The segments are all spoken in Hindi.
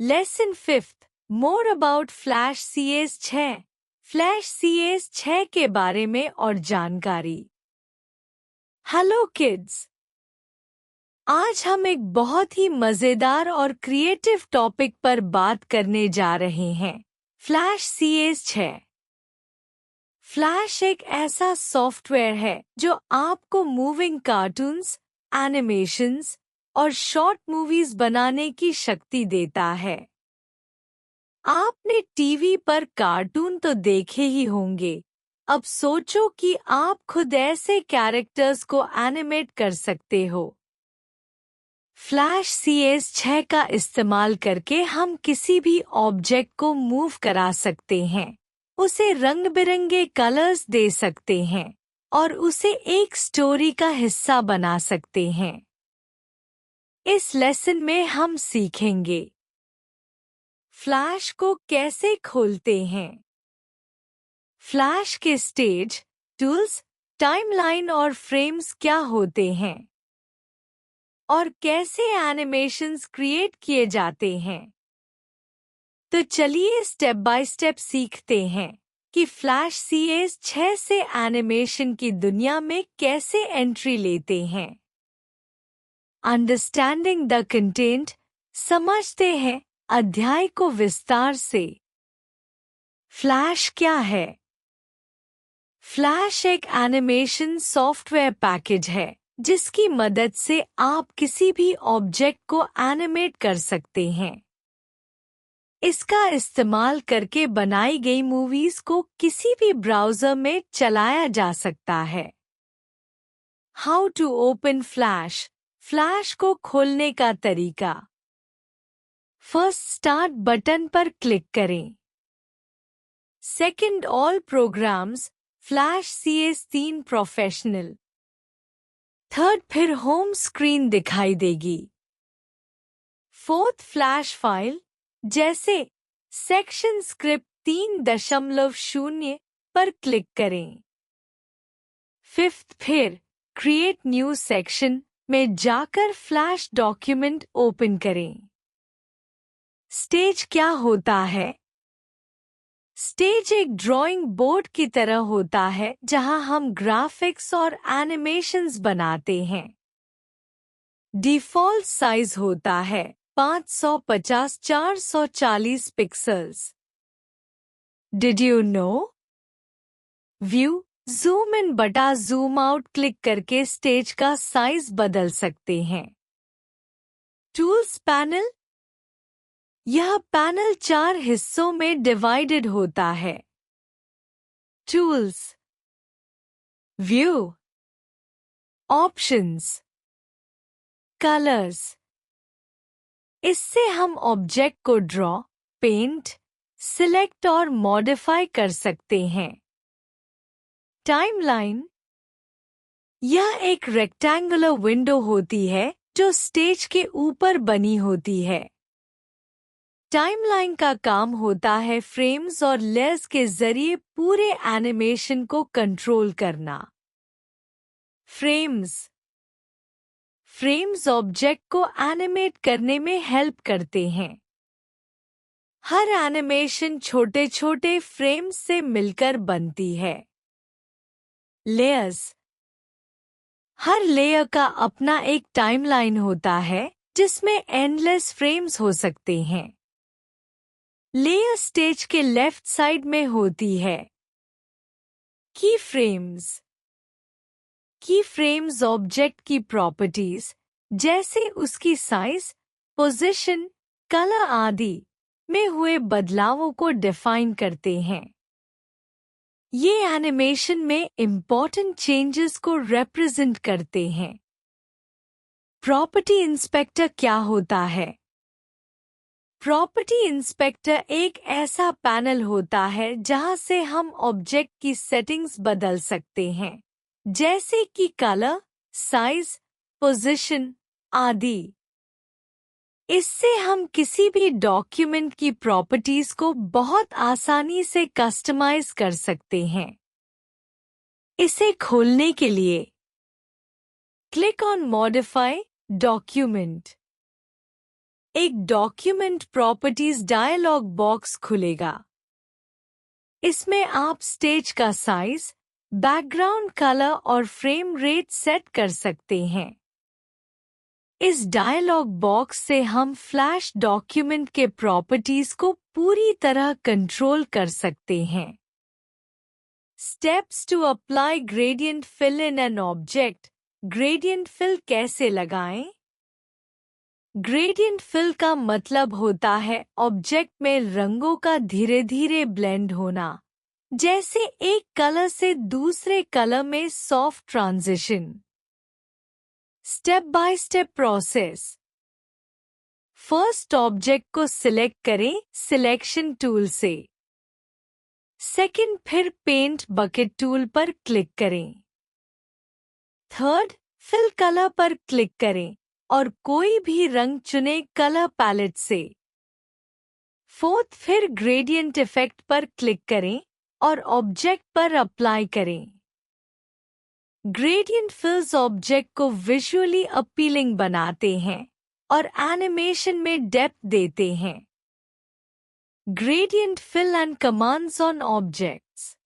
Lesson 5 more about flash CS 6 flash CS 6 के बारे में और जानकारी। हेलो किड्स, आज हम एक बहुत ही मज़ेदार और क्रिएटिव टॉपिक पर बात करने जा रहे हैं, फ्लैश CS 6। फ्लैश एक ऐसा सॉफ्टवेयर है जो आपको मूविंग कार्टून्स, एनिमेशंस और शॉर्ट मूवीज बनाने की शक्ति देता है। आपने टीवी पर कार्टून तो देखे ही होंगे, अब सोचो कि आप खुद ऐसे कैरेक्टर्स को एनिमेट कर सकते हो। फ्लैश CS 6 का इस्तेमाल करके हम किसी भी ऑब्जेक्ट को मूव करा सकते हैं, उसे रंग बिरंगे कलर्स दे सकते हैं और उसे एक स्टोरी का हिस्सा बना सकते हैं। इस लेसन में हम सीखेंगे फ्लैश को कैसे खोलते हैं, फ्लैश के स्टेज, टूल्स, टाइमलाइन और फ्रेम्स क्या होते हैं और कैसे एनिमेशंस क्रिएट किए जाते हैं। तो चलिए स्टेप बाय स्टेप सीखते हैं कि फ्लैश CS 6 से एनिमेशन की दुनिया में कैसे एंट्री लेते हैं। अंडरस्टैंडिंग द कंटेंट, समझते हैं अध्याय को विस्तार से। फ्लैश क्या है? फ्लैश एक एनिमेशन सॉफ्टवेयर पैकेज है जिसकी मदद से आप किसी भी ऑब्जेक्ट को एनिमेट कर सकते हैं। इसका इस्तेमाल करके बनाई गई मूवीज को किसी भी ब्राउज़र में चलाया जा सकता है। How to open flash, flash को खोलने का तरीका। फर्स्ट स्टार्ट बटन पर क्लिक करें। Second all programs, flash CS 3 professional. Third फिर होम स्क्रीन दिखाई देगी। फोर्थ फ्लैश फाइल जैसे सेक्शन स्क्रिप्ट 3.0 पर क्लिक करें। फिफ्थ फिर क्रिएट न्यू सेक्शन में जाकर फ्लैश डॉक्यूमेंट ओपन करें। स्टेज क्या होता है? स्टेज एक ड्राइंग बोर्ड की तरह होता है जहां हम ग्राफिक्स और एनिमेशंस बनाते हैं। डिफ़ॉल्ट साइज होता है 550x440 pixels. Did you know? View, zoom in बटा जूम आउट क्लिक करके स्टेज का साइज बदल सकते हैं। टूल्स पैनल, यह पैनल 4 हिस्सों में डिवाइडेड होता है। Tools, view, options, colours. इससे हम ऑब्जेक्ट को ड्रॉ, पेंट, सिलेक्ट और मॉडिफाई कर सकते हैं। टाइमलाइन, यह एक रेक्टेंगुलर विंडो होती है जो स्टेज के ऊपर बनी होती है। टाइमलाइन का काम होता है फ्रेम्स और लेयर्स के जरिए पूरे एनिमेशन को कंट्रोल करना। फ्रेम्स, फ्रेम्स ऑब्जेक्ट को एनिमेट करने में हेल्प करते हैं। हर एनिमेशन छोटे छोटे फ्रेम्स से मिलकर बनती है। लेयर्स, हर लेयर का अपना एक टाइमलाइन होता है जिसमें एंडलेस फ्रेम्स हो सकते हैं। लेयर स्टेज के लेफ्ट साइड में होती है। की फ्रेम्स, की फ्रेम्स ऑब्जेक्ट की प्रॉपर्टीज जैसे उसकी साइज, पोजीशन, कलर आदि में हुए बदलावों को डिफाइन करते हैं। ये एनिमेशन में इम्पॉर्टेंट चेंजेस को रिप्रेजेंट करते हैं। प्रॉपर्टी इंस्पेक्टर क्या होता है? प्रॉपर्टी इंस्पेक्टर एक ऐसा पैनल होता है जहां से हम ऑब्जेक्ट की सेटिंग्स बदल सकते हैं, जैसे कि कलर, साइज, पोजीशन आदि। इससे हम किसी भी डॉक्यूमेंट की प्रॉपर्टीज को बहुत आसानी से कस्टमाइज कर सकते हैं। इसे खोलने के लिए क्लिक ऑन मॉडिफाई डॉक्यूमेंट। एक डॉक्यूमेंट प्रॉपर्टीज डायलॉग बॉक्स खुलेगा। इसमें आप स्टेज का साइज, बैकग्राउंड कलर और फ्रेम रेट सेट कर सकते हैं। इस डायलॉग बॉक्स से हम फ्लैश डॉक्यूमेंट के प्रॉपर्टीज को पूरी तरह कंट्रोल कर सकते हैं। Steps to apply gradient fill in an object. Gradient fill कैसे लगाएं? ग्रेडियंट फिल का मतलब होता है ऑब्जेक्ट में रंगों का धीरे धीरे ब्लेंड होना, जैसे एक कलर से दूसरे कलर में soft transition. Step by step process. First object को सिलेक्ट करें सिलेक्शन टूल से। सेकंड फिर पेंट बकेट टूल पर क्लिक करें। थर्ड फिल कलर पर क्लिक करें और कोई भी रंग चुने कलर पैलेट से। फोर्थ फिर ग्रेडियंट इफेक्ट पर क्लिक करें और ऑब्जेक्ट पर अप्लाई करें। ग्रेडियंट फिल्स ऑब्जेक्ट को विजुअली अपीलिंग बनाते हैं और एनिमेशन में डेप्थ देते हैं। Gradient fill and commands on objects.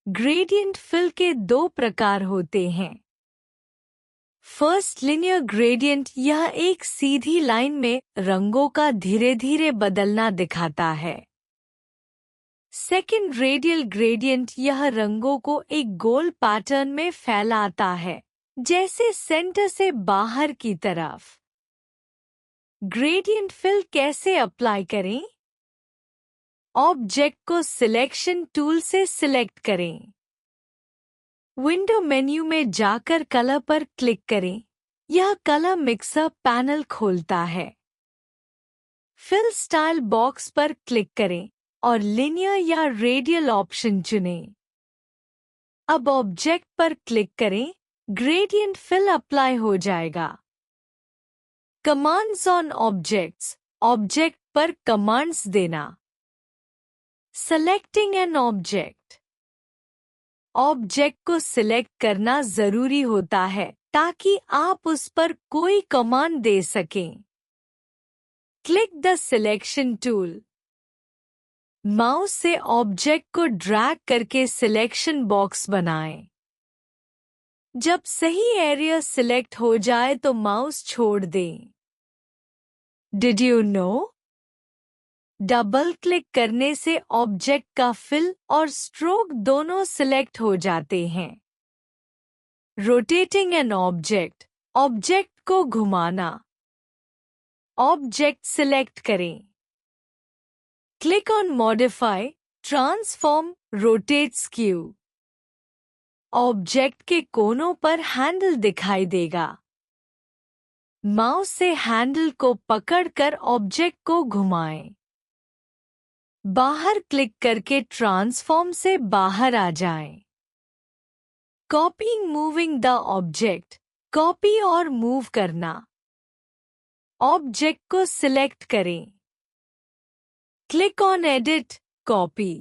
Gradient fill के दो प्रकार होते हैं। फर्स्ट लिनियर ग्रेडियंट, यह एक सीधी लाइन में रंगों का धीरे धीरे बदलना दिखाता है। सेकंड रेडियल ग्रेडियंट, यह रंगों को एक गोल पैटर्न में फैलाता है, जैसे सेंटर से बाहर की तरफ। ग्रेडियंट फिल कैसे अप्लाई करें? ऑब्जेक्ट को सिलेक्शन टूल से सिलेक्ट करें। विंडो मेन्यू में जाकर कलर पर क्लिक करें। यह कलर मिक्सर पैनल खोलता है। फिल स्टाइल बॉक्स पर क्लिक करें और लिनियर या रेडियल ऑप्शन चुनें। अब ऑब्जेक्ट पर क्लिक करें, ग्रेडियंट फिल अप्लाई हो जाएगा। Commands on objects. ऑब्जेक्ट पर कमांड्स देना। Selecting an object. ऑब्जेक्ट को सिलेक्ट करना जरूरी होता है ताकि आप उस पर कोई कमांड दे सकें। Click the selection tool. Mouse से ऑब्जेक्ट को ड्रैग करके सिलेक्शन बॉक्स बनाएं। जब सही एरिया सिलेक्ट हो जाए तो माउस छोड़ दें। Did you know? Double click करने से ऑब्जेक्ट का फिल और स्ट्रोक दोनों सिलेक्ट हो जाते हैं। Rotating an object. ऑब्जेक्ट को घुमाना। ऑब्जेक्ट सिलेक्ट करें। Click on modify, transform, rotate skew. Object के कोनों पर हैंडल दिखाई देगा। माउस से हैंडल को पकड़कर ऑब्जेक्ट को घुमाएं। बाहर क्लिक करके ट्रांसफॉर्म से बाहर आ जाएं। कॉपिंग मूविंग द ऑब्जेक्ट। कॉपी और मूव करना। ऑब्जेक्ट को सिलेक्ट करें। Click on edit, copy.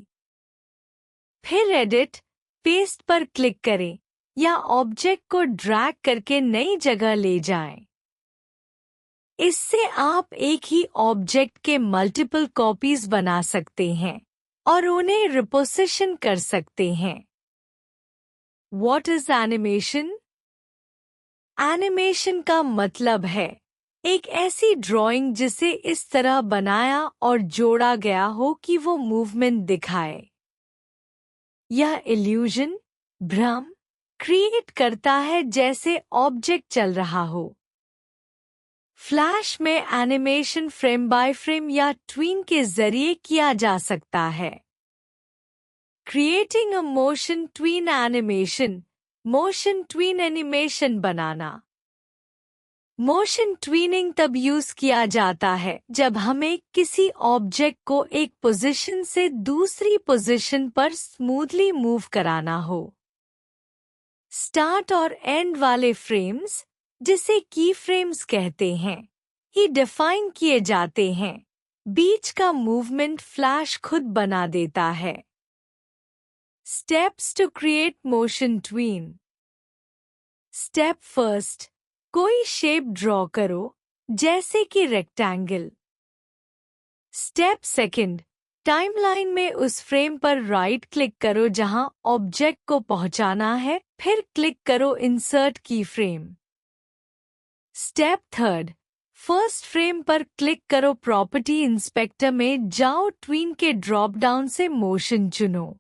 फिर एडिट, पेस्ट पर क्लिक करें या ऑब्जेक्ट को ड्रैग करके नई जगह ले जाएं। इससे आप एक ही ऑब्जेक्ट के मल्टीपल कॉपीज बना सकते हैं और उन्हें रिपोजिशन कर सकते हैं। What is animation? एनिमेशन का मतलब है एक ऐसी ड्राइंग जिसे इस तरह बनाया और जोड़ा गया हो कि वो मूवमेंट दिखाए। यह इल्यूजन, भ्रम क्रिएट करता है जैसे ऑब्जेक्ट चल रहा हो। फ्लैश में एनिमेशन फ्रेम बाय फ्रेम या ट्वीन के जरिए किया जा सकता है। Creating a motion tween animation. Motion tween animation banana. Motion twinning तब यूज किया जाता है जब हमें किसी ऑब्जेक्ट को एक पोजीशन से दूसरी पोजीशन पर स्मूथली मूव कराना हो। स्टार्ट और एंड वाले फ्रेम्स, जिसे की फ्रेम्स कहते हैं, ही डिफाइन किए जाते हैं। बीच का मूवमेंट फ्लैश खुद बना देता है। Steps to create motion tween. Step first, कोई शेप ड्रॉ करो। जैसे कि रेक्टेंगल। स्टेप सेकंड, टाइमलाइन में उस फ्रेम पर राइट क्लिक करो जहां ऑब्जेक्ट को पहुंचाना है, फिर क्लिक करो इंसर्ट की frame. Step third, first frame पर क्लिक करो, प्रॉपर्टी इंस्पेक्टर में जाओ, ट्वीन के ड्रॉप डाउन से मोशन चुनो।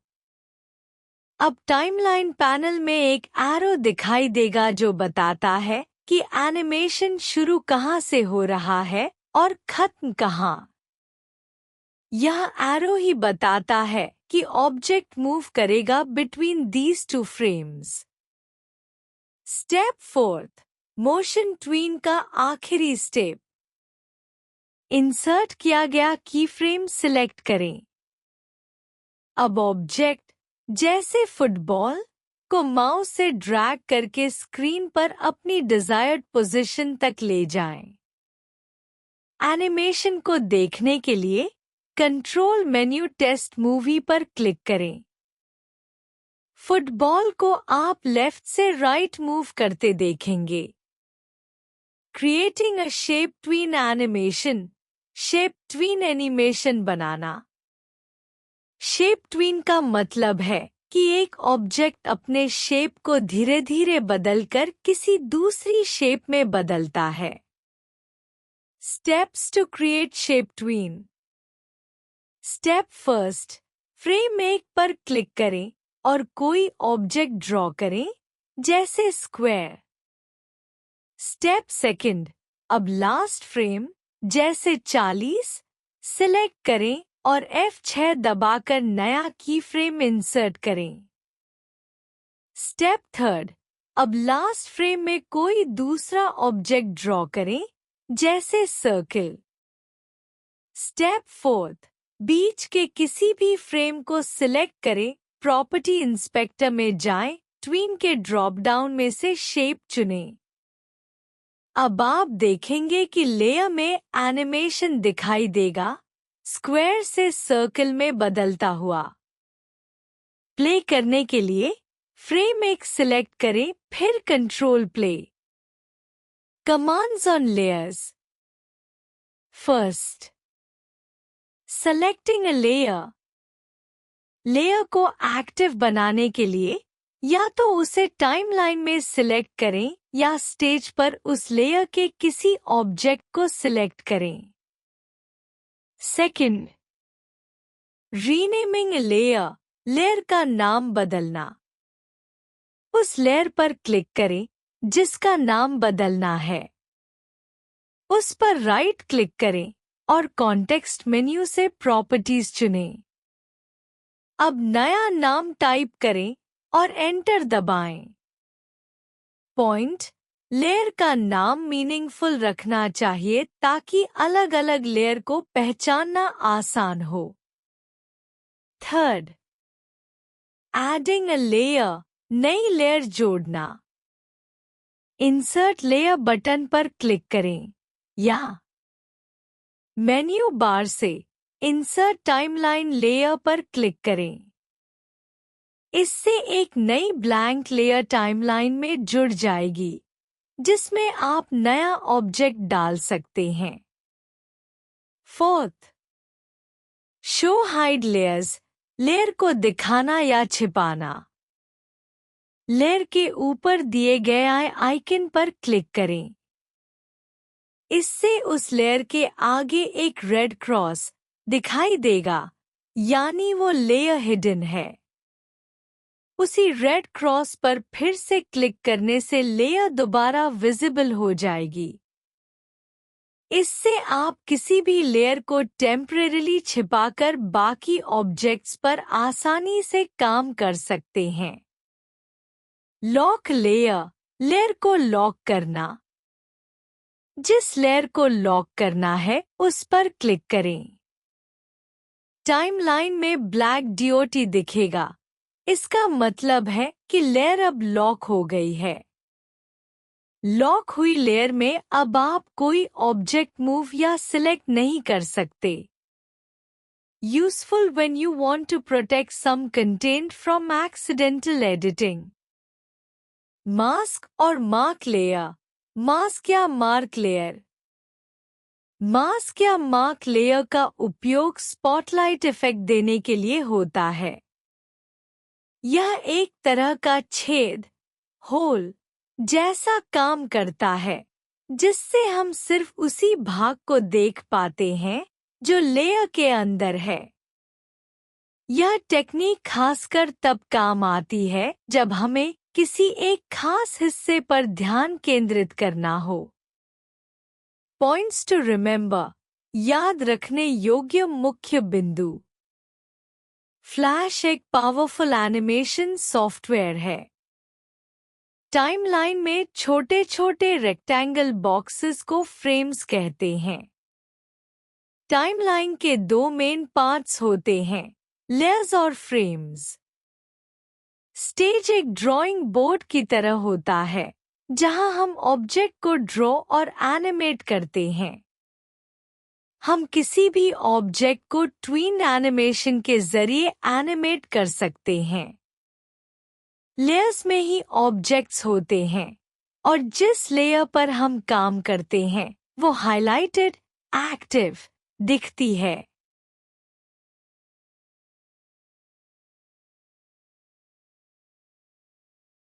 अब टाइमलाइन पैनल में एक एरो दिखाई देगा जो बताता है कि एनिमेशन शुरू कहां से हो रहा है और खत्म कहां। यह एरो ही बताता है कि ऑब्जेक्ट मूव करेगा between these two frames. Step fourth, motion tween का आखिरी स्टेप। इंसर्ट किया गया की फ्रेम सिलेक्ट करें। अब ऑब्जेक्ट जैसे फुटबॉल को माउस से ड्रैग करके स्क्रीन पर अपनी डिजायर्ड पोजीशन तक ले जाएं। एनिमेशन को देखने के लिए कंट्रोल मेन्यू टेस्ट मूवी पर क्लिक करें। फुटबॉल को आप लेफ्ट से राइट मूव करते देखेंगे। Creating a shape tween animation, shape tween animation banana. Shape tween का मतलब है कि एक ऑब्जेक्ट अपने शेप को धीरे धीरे बदलकर किसी दूसरी शेप में बदलता है। Steps to create shape tween. Step first, frame 1 पर क्लिक करें और कोई ऑब्जेक्ट ड्रॉ करें, जैसे स्क्वायर। स्टेप सेकंड, अब लास्ट फ्रेम जैसे 40 सिलेक्ट करें और F6 दबाकर नया की फ्रेम इंसर्ट करें। स्टेप थर्ड, अब लास्ट फ्रेम में कोई दूसरा ऑब्जेक्ट ड्रॉ करें, जैसे सर्कल। स्टेप फोर्थ, बीच के किसी भी फ्रेम को सिलेक्ट करें, प्रॉपर्टी इंस्पेक्टर में जाएं, ट्वीन के ड्रॉप डाउन में से शेप चुनें। अब आप देखेंगे कि लेयर में एनिमेशन दिखाई देगा, स्क्वायर से सर्कल में बदलता हुआ। प्ले करने के लिए फ्रेम 1 सिलेक्ट करें, फिर control play. Commands on layers. First, selecting a layer. Layer को एक्टिव बनाने के लिए या तो उसे टाइमलाइन में सिलेक्ट करें या स्टेज पर उस लेयर के किसी ऑब्जेक्ट को सिलेक्ट करें। सेकंड, रीनेमिंग लेयर, लेयर का नाम बदलना। उस लेयर पर क्लिक करें जिसका नाम बदलना है। उस पर राइट क्लिक करें और कॉन्टेक्स्ट मेन्यू से प्रॉपर्टीज चुनें। अब नया नाम टाइप करें और एंटर दबाएं। पॉइंट, लेयर का नाम मीनिंगफुल रखना चाहिए ताकि अलग अलग लेयर को पहचानना आसान हो। थर्ड, एडिंग अ लेयर, नई लेयर जोड़ना। इंसर्ट लेयर बटन पर क्लिक करें या मेन्यू बार से इंसर्ट टाइमलाइन लेयर पर क्लिक करें। इससे एक नई ब्लैंक लेयर टाइमलाइन में जुड़ जाएगी जिसमें आप नया ऑब्जेक्ट डाल सकते हैं। Fourth, show hide layers, layer को दिखाना या छिपाना। लेयर के ऊपर दिए गए आइकन पर क्लिक करें। इससे उस लेयर के आगे एक रेड क्रॉस दिखाई देगा, यानी वो लेयर हिडन है। उसी रेड क्रॉस पर फिर से क्लिक करने से लेयर दोबारा विजिबल हो जाएगी। इससे आप किसी भी लेयर को टेम्परेरीली छिपाकर बाकी ऑब्जेक्ट्स पर आसानी से काम कर सकते हैं। लॉक लेयर, लेयर को लॉक करना। जिस लेयर को लॉक करना है उस पर क्लिक करें। टाइमलाइन में ब्लैक डॉट दिखेगा। इसका मतलब है कि लेयर अब लॉक हो गई है। लॉक हुई लेयर में अब आप कोई ऑब्जेक्ट मूव या सिलेक्ट नहीं कर सकते। Useful when you want to protect some content from accidental editing. Mask और मार्क लेयर, मास्क या मार्क लेयर। मास्क या मार्क लेयर का उपयोग स्पॉटलाइट इफेक्ट देने के लिए होता है। यह एक तरह का छेद, होल जैसा काम करता है, जिससे हम सिर्फ उसी भाग को देख पाते हैं जो लेयर के अंदर है। यह टेक्निक खासकर तब काम आती है जब हमें किसी एक खास हिस्से पर ध्यान केंद्रित करना हो। पॉइंट्स टू रिमेंबर, याद रखने योग्य मुख्य बिंदु। फ्लैश एक पावरफुल एनिमेशन सॉफ्टवेयर है। टाइमलाइन में छोटे छोटे रेक्टेंगल बॉक्सेस को फ्रेम्स कहते हैं। टाइमलाइन के दो मेन पार्ट्स होते हैं, लेयर्स और फ्रेम्स। स्टेज एक ड्राइंग बोर्ड की तरह होता है, जहां हम ऑब्जेक्ट को ड्रॉ और एनिमेट करते हैं। हम किसी भी ऑब्जेक्ट को ट्विन एनिमेशन के जरिए एनिमेट कर सकते हैं। लेयर्स में ही ऑब्जेक्ट्स होते हैं, और जिस लेयर पर हम काम करते हैं वो हाइलाइटेड, एक्टिव दिखती है।